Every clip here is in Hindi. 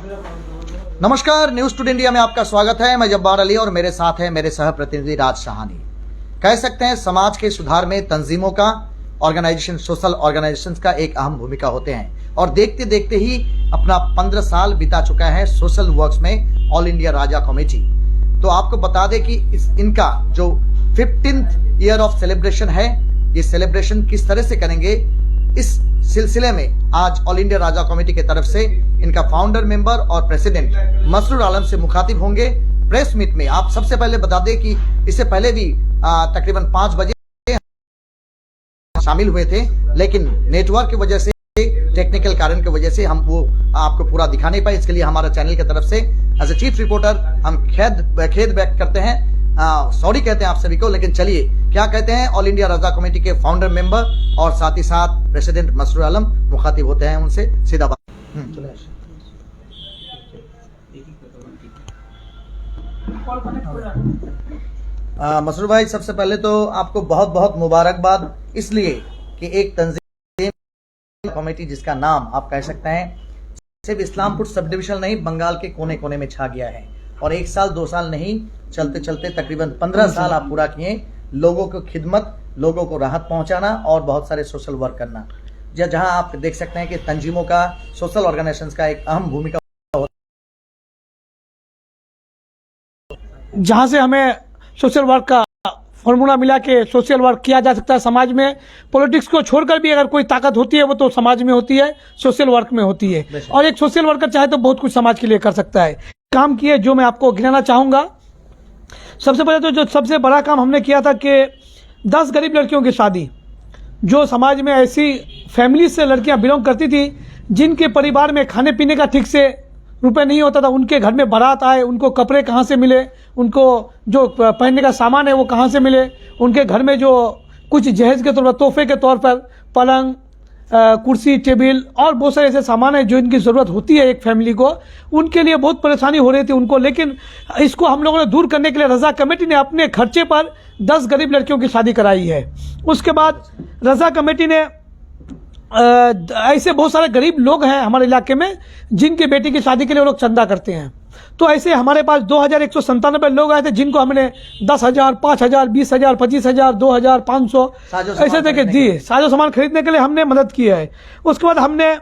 नमस्कार, न्यूज टुडे इंडिया में आपका स्वागत है। मैं जब्बार अली और मेरे साथ है मेरे सह प्रतिनिधि राज सहानी। कह सकते हैं समाज के सुधार में तंजीमों का ऑर्गेनाइजेशन, सोशल ऑर्गेनाइजेशंस का एक अहम भूमिका होते हैं और देखते देखते ही अपना 15 साल बिता चुका है सोशल वर्क्स में ऑल इंडिया राजा कमेटी। तो आपको बता दें कि इनका जो 15th ईयर ऑफ सेलिब्रेशन है, ये सेलिब्रेशन किस तरह से करेंगे, इस सिलसिले में आज ऑल इंडिया राजा कमेटी की तरफ से इनका फाउंडर मेंबर और प्रेसिडेंट मसरूर आलम से मुखातिब होंगे प्रेस मीट में। आप सबसे पहले बता दें कि इससे पहले भी तकरीबन 5 बजे शामिल हुए थे, लेकिन नेटवर्क की वजह से, टेक्निकल कारण की वजह से हम वो आपको पूरा दिखा नहीं पाए। इसके लिए हमारा चैनल की तरफ से एज ए चीफ रिपोर्टर हम खेद व्यक्त करते हैं, सॉरी कहते हैं आप सभी को। लेकिन चलिए क्या कहते हैं ऑल इंडिया राजा कमेटी के फाउंडर मेंबर और साथ ही साथ प्रेसिडेंट मसरूर आलम, मुखातिब होते हैं उनसे सीधा बात। मसरूर भाई, सबसे पहले तो आपको बहुत बहुत मुबारकबाद, इसलिए कि एक तंजीम कमेटी जिसका नाम आप कह सकते हैं सिर्फ इस्लामपुर सब डिविजन नहीं, बंगाल के कोने कोने में छा गया है और 1 साल 2 साल नहीं, चलते चलते तकरीबन 15 साल आप पूरा किए। लोगों को खिदमत, लोगों को राहत पहुंचाना और बहुत सारे सोशल वर्क करना, जहां आप देख सकते हैं कि तंजीमों का, सोशल ऑर्गेनाइजेशंस का एक अहम भूमिका होता है। जहां से हमें सोशल वर्क का फॉर्मूला मिला के सोशल वर्क किया जा सकता है समाज में। पॉलिटिक्स को छोड़कर भी अगर कोई ताकत होती है वो तो समाज में होती है, सोशल वर्क में होती है। और एक सोशल वर्कर चाहे तो बहुत कुछ समाज के लिए कर सकता है। काम किए जो मैं आपको गिनाना चाहूंगा। सबसे पहले तो जो सबसे बड़ा काम हमने किया था कि 10 गरीब लड़कियों की शादी, जो समाज में ऐसी फैमिली से लड़कियां बिलोंग करती थी जिनके परिवार में खाने पीने का ठीक से रुपए नहीं होता था, उनके घर में बारात आए, उनको कपड़े कहाँ से मिले, उनको जो पहनने का सामान है वो कहाँ से मिले, उनके घर में जो कुछ जहेज के तौर पर, तोहफे के तौर पर पलंग, कुर्सी, टेबल और बहुत सारे ऐसे सामान है जो इनकी ज़रूरत होती है एक फैमिली को, उनके लिए बहुत परेशानी हो रही थी उनको। लेकिन इसको हम लोगों ने दूर करने के लिए रजा कमेटी ने अपने खर्चे पर 10 गरीब लड़कियों की शादी कराई है। उसके बाद रजा कमेटी ने ऐसे बहुत सारे गरीब लोग हैं हमारे इलाके में जिनके बेटी की शादी के लिए वो लोग चंदा करते हैं। तो ऐसे हमारे पास 2197 लोग आए थे जिनको हमने 10,000, 5,000, 20,000, 25,000, 2,000, 500 ऐसे देके दिए। साजो सामान खरीदने के लिए हमने मदद की है। उसके बाद हमने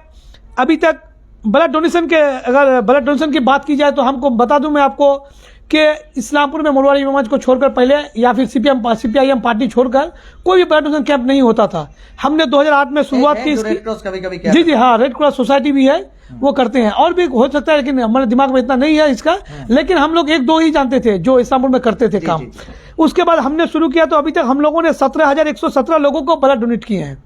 अभी तक ब्लड डोनेशन के, अगर ब्लड डोनेशन की बात की जाए तो हमको बता दूं मैं आपको कि इस्लामपुर में मोरवाड़ी समाज को छोड़कर पहले या फिर CPIM पार्टी छोड़कर कोई भी ब्लड डोनेशन कैंप नहीं होता था। हमने 2008 में शुरुआत की इसकी। जी हाँ, रेड क्रॉस सोसाइटी भी है, वो करते हैं और भी हो सकता है, लेकिन हमारे दिमाग में इतना नहीं है इसका। लेकिन हम लोग 1-2 ही जानते थे जो इस्लामपुर में करते थे काम। उसके बाद हमने शुरू किया तो अभी तक हम लोगों ने 17,117 लोगों को ब्लड डोनेट किए हैं।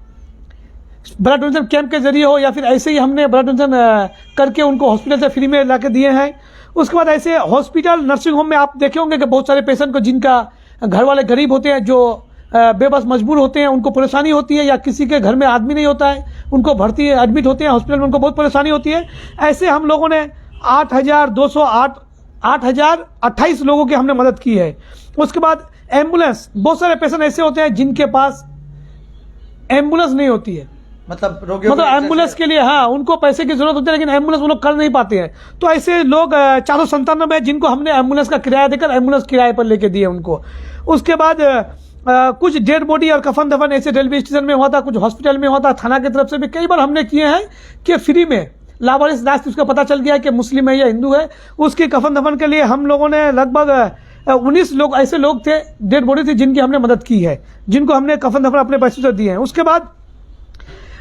ब्लड डोनेशन कैंप के जरिए हो या फिर ऐसे ही हमने ब्लड डोनेशन करके उनको हॉस्पिटल से फ्री में लाके दिए हैं। उसके बाद ऐसे हॉस्पिटल, नर्सिंग होम में आप देखे होंगे कि बहुत सारे पेशेंट को जिनका घर वाले गरीब होते हैं, जो बेबस मजबूर होते हैं, उनको परेशानी होती है, या किसी के घर में आदमी नहीं होता है, उनको भर्ती एडमिट होते हैं हॉस्पिटल में, उनको बहुत परेशानी होती है। ऐसे हम लोगों ने 8,028 लोगों की हमने मदद की है। उसके बाद एम्बुलेंस, बहुत सारे पेशेंट ऐसे होते हैं जिनके पास एम्बुलेंस नहीं होती है, मतलब एम्बुलेंस के लिए हाँ उनको पैसे की जरूरत होती है, लेकिन एम्बुलेंस वो लोग कर नहीं पाते हैं। तो ऐसे लोग 497 जिनको हमने एम्बुलेंस का किराया देकर एम्बुलेंस किराए पर लेके दिए उनको। उसके बाद कुछ डेड बॉडी और कफन दफन ऐसे रेलवे स्टेशन में हुआ था, कुछ हॉस्पिटल में हुआ था, थाना की तरफ से भी कई बार हमने किए हैं कि फ्री में लावारिस लाश, उसका पता चल गया कि मुस्लिम है या हिंदू है, उसके कफन दफन के लिए हम लोगों ने लगभग 19 लोग ऐसे लोग थे, डेड बॉडी थी, जिनकी हमने मदद की है, जिनको हमने कफन दफन अपने पैसे से दिए हैं। उसके बाद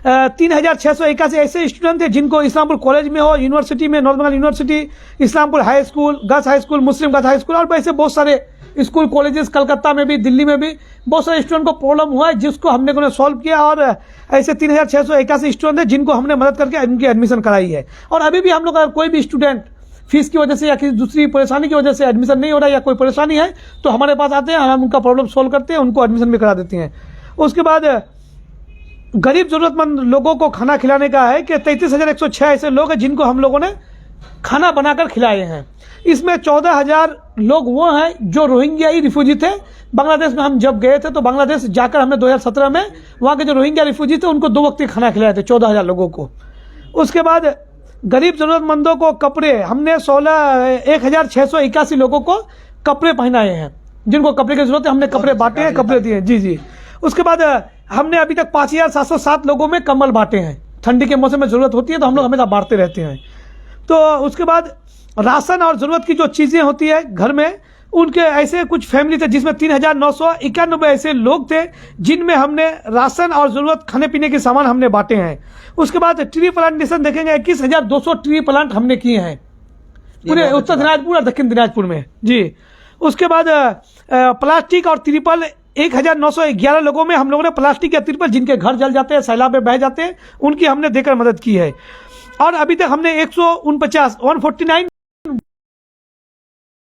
3,681 ऐसे स्टूडेंट थे जिनको इस्लामपुर कॉलेज में हो, यूनिवर्सिटी में, north Bengal university, Islampur high school, girls high school, Muslim girls high school और ऐसे बहुत सारे स्कूल कॉलेजेस, कलकत्ता में भी, दिल्ली में भी बहुत सारे स्टूडेंट को प्रॉब्लम हुआ है, जिसको हमने सॉल्व किया। और ऐसे 3,681 स्टूडेंट हैं जिनको हमने मदद करके उनकी एडमिशन कराई है। और अभी भी हम लोग, अगर कोई भी स्टूडेंट फीस की वजह से या किसी दूसरी परेशानी की वजह से एडमिशन नहीं हो रहा है या कोई परेशानी है तो हमारे पास आते हैं, हम उनका प्रॉब्लम सॉल्व करते हैं, उनको एडमिशन भी करा देते हैं। उसके बाद गरीब जरूरतमंद लोगों को खाना खिलाने का है कि 33,106 ऐसे लोग हैं जिनको हम लोगों ने खाना बनाकर खिलाए हैं। इसमें 14,000 लोग वो हैं जो रोहिंग्याई रिफ्यूजी थे। बांग्लादेश में हम जब गए थे तो बांग्लादेश जाकर हमने 2017 में वहाँ के जो रोहिंग्या रिफ्यूजी थे उनको 2 वक्त खाना खिलाए थे 14,000 लोगों को। उसके बाद गरीब जरूरतमंदों को कपड़े हमने 16,681 लोगों को कपड़े पहनाए हैं, जिनको कपड़े की जरूरत है हमने कपड़े बांटे हैं, कपड़े दिए। जी जी। उसके बाद हमने अभी तक 5,707 लोगों में कंबल बांटे हैं। ठंडी के मौसम में जरूरत होती है तो हम लोग हमेशा बांटते रहते हैं। तो उसके बाद राशन और ज़रूरत की जो चीज़ें होती है घर में, उनके ऐसे कुछ फैमिली थे जिसमें 3,991 ऐसे लोग थे जिनमें हमने राशन और ज़रूरत खाने पीने के सामान हमने बांटे हैं। उसके बाद ट्री प्लांटेशन देखेंगे 21,200 ट्री प्लांट हमने किए हैं पूरे उत्तर दिनाजपुर और दक्षिण दिनाजपुर में। जी। उसके बाद प्लास्टिक और तिरपल 1,911 लोगों में हम लोगों ने प्लास्टिक या तिरपल जिनके घर जल जाते हैं, सैलाब में बह जाते हैं, उनकी हमने देकर मदद की है। और अभी तक हमने 149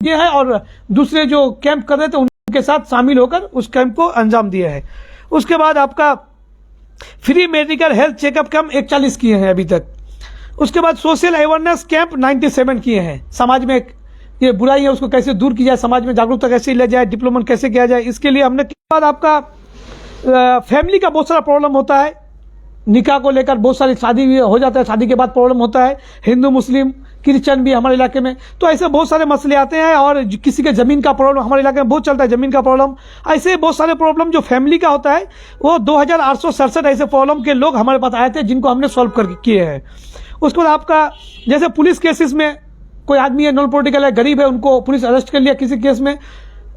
ये है और दूसरे जो कैंप कर रहे थे उनके साथ शामिल होकर उस कैंप को अंजाम दिया है। उसके बाद आपका free medical health checkup camp 41 किए हैं अभी तक। उसके बाद सोशल अवेयरनेस कैंप 97 किए हैं। समाज में ये बुराई है उसको कैसे दूर की जाए, समाज में जागरूकता कैसे ले जाए, डिप्लोमेंट कैसे किया जाए, इसके लिए हमने। बाद आपका फैमिली का बहुत सारा प्रॉब्लम होता है, निकाह को लेकर बहुत सारी शादी भी हो जाता है, शादी के बाद प्रॉब्लम होता है, हिंदू मुस्लिम क्रिश्चियन भी हमारे इलाके में, तो ऐसे बहुत सारे मसले आते हैं। और किसी के ज़मीन का प्रॉब्लम हमारे इलाके में बहुत चलता है, ज़मीन का प्रॉब्लम, ऐसे बहुत सारे प्रॉब्लम जो फैमिली का होता है वो 2,867 ऐसे प्रॉब्लम के लोग हमारे पास आए थे जिनको हमने सॉल्व कर किए हैं। उसके बाद आपका जैसे पुलिस केसेस में कोई आदमी है नॉन पॉलिटिकल है, गरीब है, उनको पुलिस अरेस्ट कर लिया किसी केस में,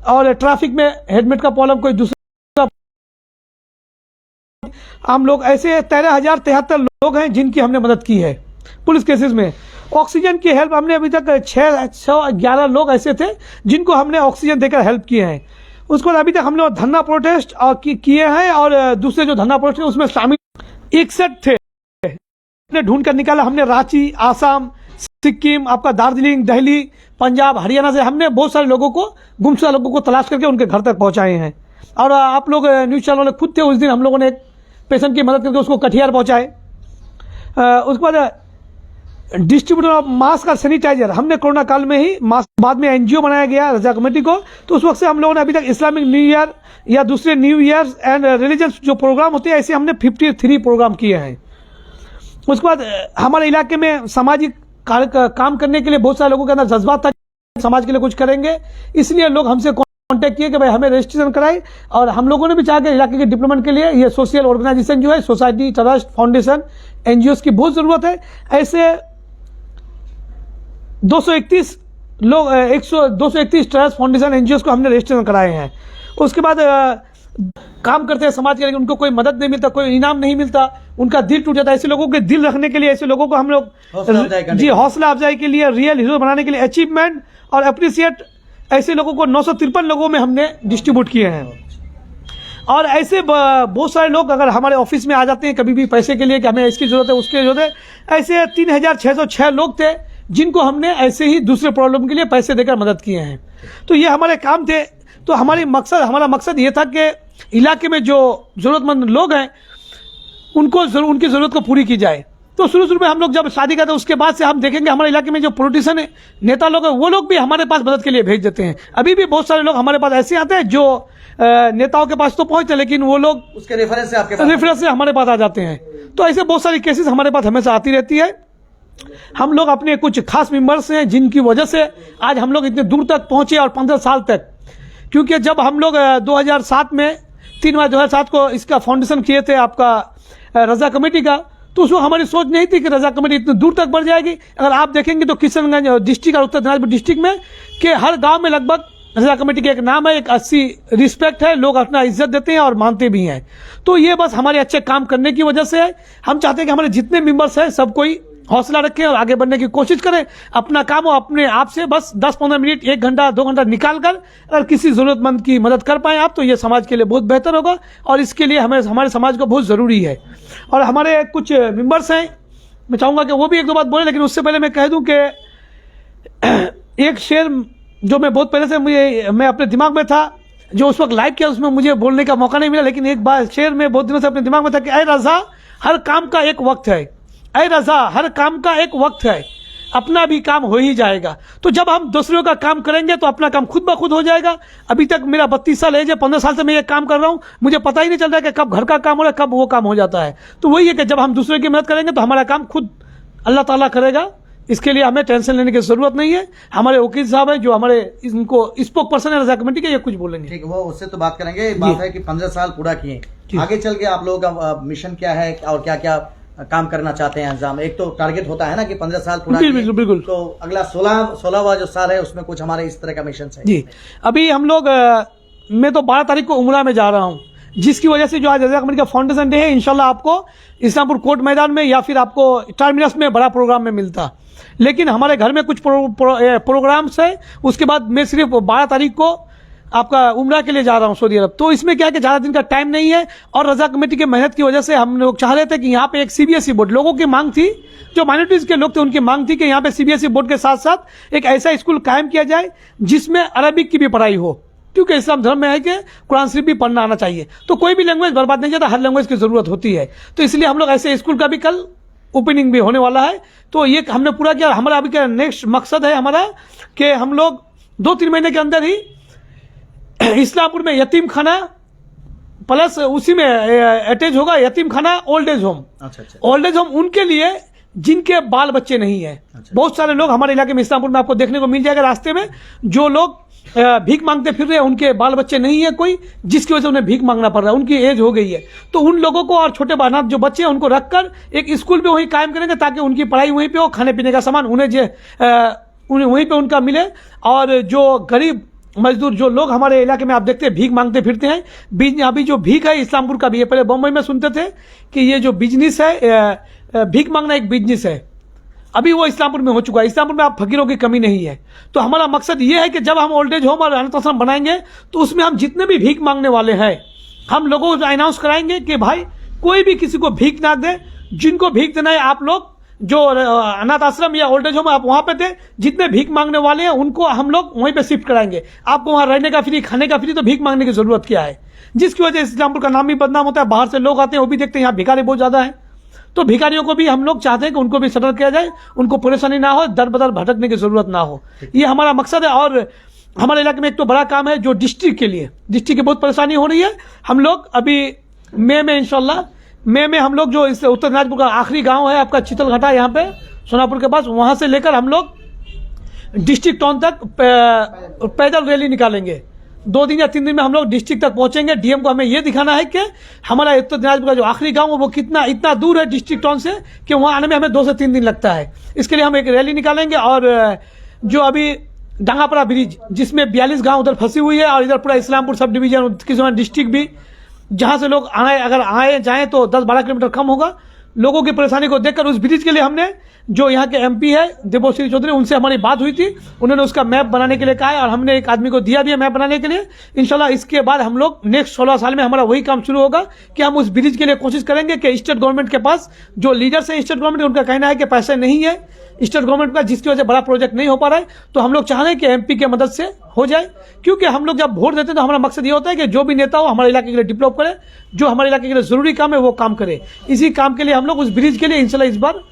और ट्रैफिक में हेलमेट का प्रॉब्लम कोई दूसरा, हम लोग ऐसे 13,073 लोग हैं जिनकी हमने मदद की है पुलिस केसेस में। ऑक्सीजन की हेल्प हमने अभी तक 611 लोग ऐसे थे जिनको हमने ऑक्सीजन देकर हेल्प किए हैं। उसके बाद अभी तक हम लोग धरना प्रोटेस्ट और किए हैं, और दूसरे जो धरना प्रोटेस्ट उसमें शामिल 61 थे, हमने ढूंढ कर निकाला। हमने रांची, आसाम, सिक्किम, आपका दार्जिलिंग, दिल्ली, पंजाब, हरियाणा से हमने बहुत सारे लोगों को, गुमशुदा लोगों को तलाश करके उनके घर तक पहुंचाए हैं। और आप लोग न्यूज़ चैनल वाले खुद थे, उस दिन हम लोगों ने एक पेशेंट की मदद करके उसको कटिहार पहुंचाए। उसके बाद डिस्ट्रीब्यूटर ऑफ मास्क और सैनिटाइजर हमने कोरोना काल में ही मास्क, बाद में एनजीओ बनाया गया रजा कमेटी को, तो उस वक्त से हम लोगों ने अभी तक इस्लामिक न्यू ईयर या दूसरे न्यू ईयर एंड रिलीजियस जो प्रोग्राम होते हैं ऐसे हमने 53 प्रोग्राम किए हैं। उसके बाद हमारे इलाके में सामाजिक काम करने के लिए बहुत सारे लोगों के अंदर जज्बात था, समाज के लिए कुछ करेंगे, इसलिए लोग हमसे कांटेक्ट किए कि भाई हमें रजिस्ट्रेशन कराए। और हम लोगों ने भी चाहा कि इलाके के डेवलपमेंट के लिए ये सोशल ऑर्गेनाइजेशन जो है, सोसाइटी, ट्रस्ट, फाउंडेशन, एनजीओ की बहुत ज़रूरत है। ऐसे 231 लोग 231 ट्रस्ट, फाउंडेशन, एनजीओ को हमने रजिस्ट्रेशन कराए हैं। उसके बाद काम करते हैं समाज के लिए, उनको कोई मदद नहीं मिलता, कोई इनाम नहीं मिलता, उनका दिल टूट जाता है। ऐसे लोगों के दिल रखने के लिए, ऐसे लोगों को हम लोग हौसला अफजाई के लिए, रियल हीरो बनाने के लिए, अचीवमेंट और अप्रिसिएट ऐसे लोगों को 953 लोगों में हमने डिस्ट्रीब्यूट किए हैं। और ऐसे बहुत सारे लोग अगर हमारे ऑफिस में आ जाते हैं कभी भी पैसे के लिए कि हमें इसकी जरूरत है, उसकी जरूरत है, ऐसे 3,606 लोग थे जिनको हमने ऐसे ही दूसरे प्रॉब्लम के लिए पैसे देकर मदद किए हैं। तो ये हमारे काम थे। तो हमारा मकसद ये था कि इलाके में जो ज़रूरतमंद लोग हैं उनकी ज़रूरत को पूरी की जाए। तो शुरू में हम लोग जब शादी करते हैं उसके बाद से हम देखेंगे हमारे इलाके में जो पॉलिटिशियन है, नेता लोग हैं, वो लोग भी हमारे पास मदद के लिए भेज देते हैं। अभी भी बहुत सारे लोग हमारे पास ऐसे आते हैं जो नेताओं के पास तो पहुंचते, लेकिन वो लोग उसके रेफरेंस से हमारे पास आ जाते हैं। तो ऐसे बहुत सारी केसेस हमारे पास हमेशा आती रहती है। हम लोग अपने कुछ खास मेंबर्स हैं जिनकी वजह से आज हम लोग इतने दूर तक पहुंचे, और 15 साल तक, क्योंकि जब हम लोग 2007 में 3 मार्च 2007 को इसका फाउंडेशन किए थे आपका रजा कमेटी का, तो उसमें हमारी सोच नहीं थी कि रजा कमेटी इतनी दूर तक बढ़ जाएगी। अगर आप देखेंगे तो किशनगंज डिस्ट्रिक्ट और उत्तर दिनाजपुर डिस्ट्रिक्ट में के हर गांव में लगभग रजा कमेटी का एक नाम है, एक अच्छी रिस्पेक्ट है, लोग अपना इज्जत देते हैं और मानते भी हैं। तो ये बस हमारे अच्छे काम करने की वजह से है। हम चाहते हैं कि हमारे जितने मेंबर्स हैं सब कोई हौसला रखें और आगे बढ़ने की कोशिश करें। अपना काम हो अपने आप से बस 10-15 मिनट, 1 घंटा, 2 घंटा निकाल कर अगर किसी ज़रूरतमंद की मदद कर पाएँ आप, तो ये समाज के लिए बहुत बेहतर होगा, और इसके लिए हमारे समाज को बहुत ज़रूरी है। और हमारे कुछ मेंबर्स हैं, मैं चाहूँगा कि वो भी 1-2 बात बोले, लेकिन उससे पहले मैं कह दूँ कि एक शेर जो मैं बहुत पहले से मैं अपने दिमाग में था, जो उस वक्त लाइव किया उसमें मुझे बोलने का मौका नहीं मिला, लेकिन एक बार शेर में बहुत दिनों से अपने दिमाग में था कि ऐ रज़ा हर काम का एक वक्त है, ऐ रज़ा हर काम का एक वक्त है, अपना भी काम हो ही जाएगा। तो जब हम दूसरों का काम करेंगे तो अपना काम खुद ब खुद हो जाएगा। अभी तक मेरा 32 साल एज है, 15 साल से मैं ये काम कर रहा हूँ, मुझे पता ही नहीं चल रहा है कि कब घर का काम हो रहा है, कब वो काम हो जाता है। तो वही है कि जब हम दूसरे की मदद करेंगे तो हमारा काम खुद अल्लाह ताला करेगा, इसके लिए हमें टेंशन लेने की जरूरत नहीं है। हमारे वकील साहब है जो हमारे इनको स्पोक पर्सन है रजा कमेटी के, ये कुछ बोलेंगे। ठीक है, वो उससे तो बात करेंगे। बात है कि 15 साल पूरा किए, आगे चल के आप लोगों का मिशन क्या है और क्या क्या काम करना चाहते हैं अंजाम? एक तो टारगेट होता है ना कि 15 साल पूरा किए, बिल्कुल। तो अगला 16वां जो साल है उसमें कुछ हमारे इस तरह का मिशन है जी। अभी हम लोग मैं तो 12 तारीख को उमरा में जा रहा हूँ, जिसकी वजह से जो आज रजा कमेटी का फाउंडेशन डे है, इंशाल्लाह आपको इस्लामपुर कोर्ट मैदान में या फिर आपको टर्मिनस में बड़ा प्रोग्राम में मिलता। लेकिन हमारे घर में कुछ प्रोग्राम्स है, उसके बाद मैं सिर्फ 12 तारीख को आपका उम्रा के लिए जा रहा हूँ सऊदी अरब। तो इसमें क्या है कि ज़्यादा दिन का टाइम नहीं है, और रजा कमेटी की मेहनत की वजह से हम लोग चाह रहे थे कि यहाँ पे एक सीबीएसई बोर्ड, लोगों की मांग थी, जो माइनॉरिटीज के लोग थे उनकी मांग थी कि यहाँ पे सीबीएसई बोर्ड के साथ साथ एक ऐसा स्कूल कायम किया जाए जिसमें अरबिक की भी पढ़ाई हो, क्योंकि इस्लाम धर्म में है कि कुरान शरीफ भी पढ़ना आना चाहिए। तो कोई भी लैंग्वेज बर्बाद नहीं जाता, हर लैंग्वेज की जरूरत होती है। तो इसलिए हम लोग ऐसे स्कूल का भी कल ओपनिंग भी होने वाला है। तो ये हमने पूरा किया। हमारा अभी क्या नेक्स्ट मकसद है हमारा कि हम लोग 2-3 महीने के अंदर ही इस्लामपुर में यतीम खाना प्लस उसी में अटैच होगा यतीम खाना ओल्ड एज होम। अच्छा। ओल्ड एज होम उनके लिए जिनके बाल बच्चे नहीं है। बहुत सारे लोग हमारे इलाके में इस्लामपुर में आपको देखने को मिल जाएगा रास्ते में, जो लोग भीख मांगते फिर रहे हैं, उनके बाल बच्चे नहीं है कोई, जिसकी वजह से उन्हें भीख मांगना पड़ रहा है, उनकी एज हो गई है। तो उन लोगों को और छोटे अनाथ जो बच्चे हैं उनको रखकर एक स्कूल पे वहीं कायम करेंगे, ताकि उनकी पढ़ाई वहीं पे हो, खाने पीने का सामान उन्हें वहीं पे उनका मिले। और जो गरीब मजदूर जो लोग हमारे इलाके में आप देखते हैं भीख मांगते फिरते हैं, अभी जो भीख है इस्लामपुर का भी है। पहले बम्बई में सुनते थे कि ये जो बिजनेस है, भीख मांगना एक बिजनेस है, अभी वो इस्लामपुर में हो चुका है। इस्लामपुर में आप फकीरों की कमी नहीं है। तो हमारा मकसद ये है कि जब हम ओल्ड एज होम और अनाथ आश्रम बनाएंगे तो उसमें हम जितने भी भीख मांगने वाले हैं, हम लोगों को अनाउंस कराएंगे कि भाई कोई भी किसी को भीख ना दे, जिनको भीख देना है आप लोग जो अनाथ आश्रम या ओल्ड एज होम आप वहां पे थे, जितने भीख मांगने वाले हैं उनको हम लोग वहीं पे शिफ्ट कराएंगे। आपको वहां रहने का फ्री, खाने का फ्री, तो भीख मांगने की जरूरत क्या है? जिसकी वजह से इस्लामपुर का नाम भी बदनाम होता है। बाहर से लोग आते हैं, वो भी देखते हैं यहाँ भिखारी बहुत ज्यादा है। तो भिखारियों को भी हम लोग चाहते हैं कि उनको भी सेटल किया जाए, उनको परेशानी ना हो, दर बदर भटकने की जरूरत ना हो। ये हमारा मकसद है। और हमारे इलाके में एक तो बड़ा काम है जो डिस्ट्रिक्ट के लिए, डिस्ट्रिक्ट की बहुत परेशानी हो रही है। हम लोग अभी मई में इंशाल्लाह मई में हम लोग जो इस उत्तर दिनाजपुर का आखिरी गांव है आपका चितलघाटा, यहाँ पे सोनापुर के पास, वहां से लेकर हम लोग डिस्ट्रिक्ट टाउन तक पैदल रैली निकालेंगे। 2 दिन या 3 दिन में हम लोग डिस्ट्रिक्ट तक पहुंचेंगे। डीएम को हमें यह दिखाना है कि हमारा उत्तर दिनाजपुर का जो आखिरी गांव है वो इतना दूर है डिस्ट्रिक्ट टाउन से कि वहां आने में हमें 2 से 3 दिन लगता है। इसके लिए हम एक रैली निकालेंगे। और जो अभी डांगापड़ा ब्रिज जिसमें 42 गांव उधर फंसी हुई है, और इधर पूरा इस्लामपुर सब डिवीजन किसी डिस्ट्रिक्ट भी, जहां से लोग अगर आए जाएं तो 10-12 किलोमीटर कम होगा। लोगों की परेशानी को देखकर उस ब्रिज के लिए हमने जो यहाँ के एमपी है देवश्री चौधरी, उनसे हमारी बात हुई थी। उन्होंने उसका मैप बनाने के लिए कहा है और हमने एक आदमी को दिया भी है मैप बनाने के लिए। इंशाल्लाह इसके बाद हम लोग नेक्स्ट 16 साल में हमारा वही काम शुरू होगा कि हम उस ब्रिज के लिए कोशिश करेंगे कि स्टेट गवर्नमेंट के पास जो लीडर्स है स्टेट गवर्नमेंट, उनका कहना है कि पैसे नहीं है स्टेट गवर्नमेंट का, जिसकी वजह से बड़ा प्रोजेक्ट नहीं हो पा रहा है। तो हम लोग चाह रहे हैं कि एमपी की मदद से हो जाए, क्योंकि हम लोग जब वोट देते हैं तो हमारा मकसद ये होता है कि जो भी नेता हो हमारे इलाके के लिए डेवलप करे, जो हमारे इलाके के लिए जरूरी काम है वो काम करे। इसी काम के लिए हम लोग उस ब्रिज के लिए इंशाल्लाह इस बार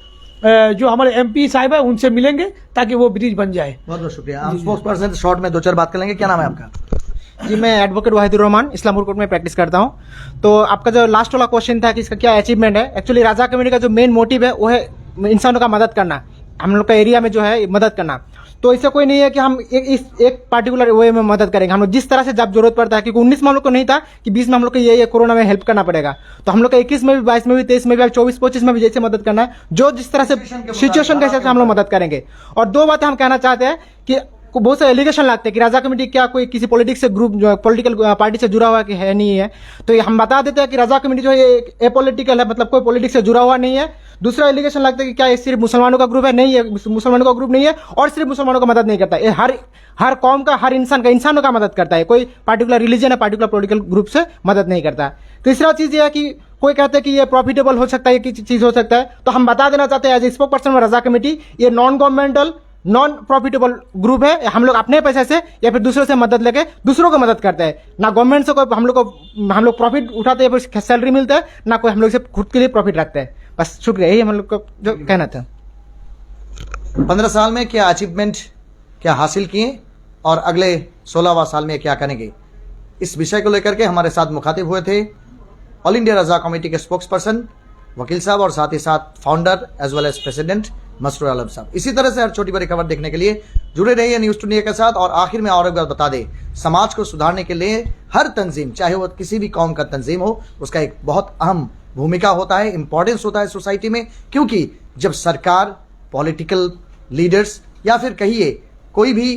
जो हमारे एमपी साहब है उनसे मिलेंगे ताकि वो ब्रिज बन जाए। बहुत बहुत शुक्रिया। हम स्पोक्स पर्सन शॉर्ट में 2-4 बात कर लेंगे। क्या नाम है आपका? जी, मैं एडवोकेट वाहिदुर रहमान इस्लामपुर कोर्ट में प्रैक्टिस करता हूं। तो आपका जो लास्ट वाला क्वेश्चन था कि इसका क्या अचीवमेंट है, एक्चुअली राजा कम्युनिटी का जो मेन मोटिव है वो है इंसानों का मदद करना, हम लोग का एरिया में जो है मदद करना। तो इससे कोई नहीं है कि हम एक पार्टिकुलर वे में मदद करेंगे। हम लोग जिस तरह से जब जरूरत पड़ता है, क्योंकि 19 में हम लोग को नहीं था कि 20 में हम लोग को ये कोरोना में हेल्प करना पड़ेगा, तो हम लोग का 21 में भी, 22 में भी, 23 में भी, 24-25 में भी जैसे मदद करना है, जो जिस तरह से सिचुएशन के हिसाब से हम लोग मदद करेंगे। और 2 बातें हम कहना चाहते हैं कि बहुत से एलिगेशन लगते हैं कि राजा कमेटी क्या कोई किसी पॉलिटिक्स से ग्रुप जो पॉलिटिकल पार्टी से जुड़ा हुआ कि है नहीं है। तो ये हम बता देते हैं कि राजा कमेटी जो है ये पॉलिटिकल है, मतलब कोई पॉलिटिक्स से जुड़ा हुआ नहीं है। दूसरा एलिगेशन लगता है कि क्या ये सिर्फ मुसलमानों का ग्रुप है, नहीं है, मुसलमानों का ग्रुप नहीं है और सिर्फ मुसलमानों का मदद नहीं करता है। ये हर कौम का, हर इंसानों का मदद करता है, कोई पार्टिकुलर रिलीजन या पार्टिकुलर पॉलिटिकल ग्रुप से मदद नहीं करता। तीसरा चीज ये है कि कोई कहते हैं कि ये प्रॉफिटेबल हो सकता है, ये चीज हो सकता है, तो हम बता देना चाहते हैं एज ए स्पोक पर्सन में रजा कमेटी ये non governmental non profitable group है। हम लोग अपने पैसे से या फिर दूसरों से मदद लेके दूसरों को मदद करते हैं, ना गवर्नमेंट से कोई हम लोग प्रॉफिट उठाते हैं, फिर सैलरी मिलता है, ना कोई हम लोग से खुद के लिए प्रॉफिट रखते हैं। बस शुक्रिया, यही हम लोग को जो कहना था। 15 साल में क्या अचीवमेंट क्या हासिल किए और अगले 16वां साल में क्या करेंगे, इस विषय को लेकर के हमारे साथ मुखातिब हुए थे ऑल इंडिया रजा कमेटी के स्पोक्स पर्सन वकील साहब और साथ ही साथ founder as well as president Masroor Alam साहब। इसी तरह से हर छोटी बड़ी खबर देखने के लिए जुड़े रहिए न्यूज़ टुडे के साथ। और आखिर में और एक बात बता दें, समाज को सुधारने के लिए हर तंजीम, चाहे वो किसी भी कौम का तंजीम हो, उसका एक बहुत अहम भूमिका होता है, इंपॉर्टेंस होता है सोसाइटी में। क्योंकि जब सरकार, पॉलिटिकल लीडर्स या फिर कहिए कोई भी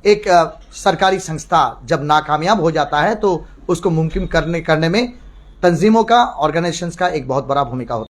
एक सरकारी संस्था जब नाकामयाब हो जाता है तो उसको मुमकिन करने में तंजीमों का, ऑर्गेनाइजेशंस का एक बहुत बड़ा भूमिका होता है।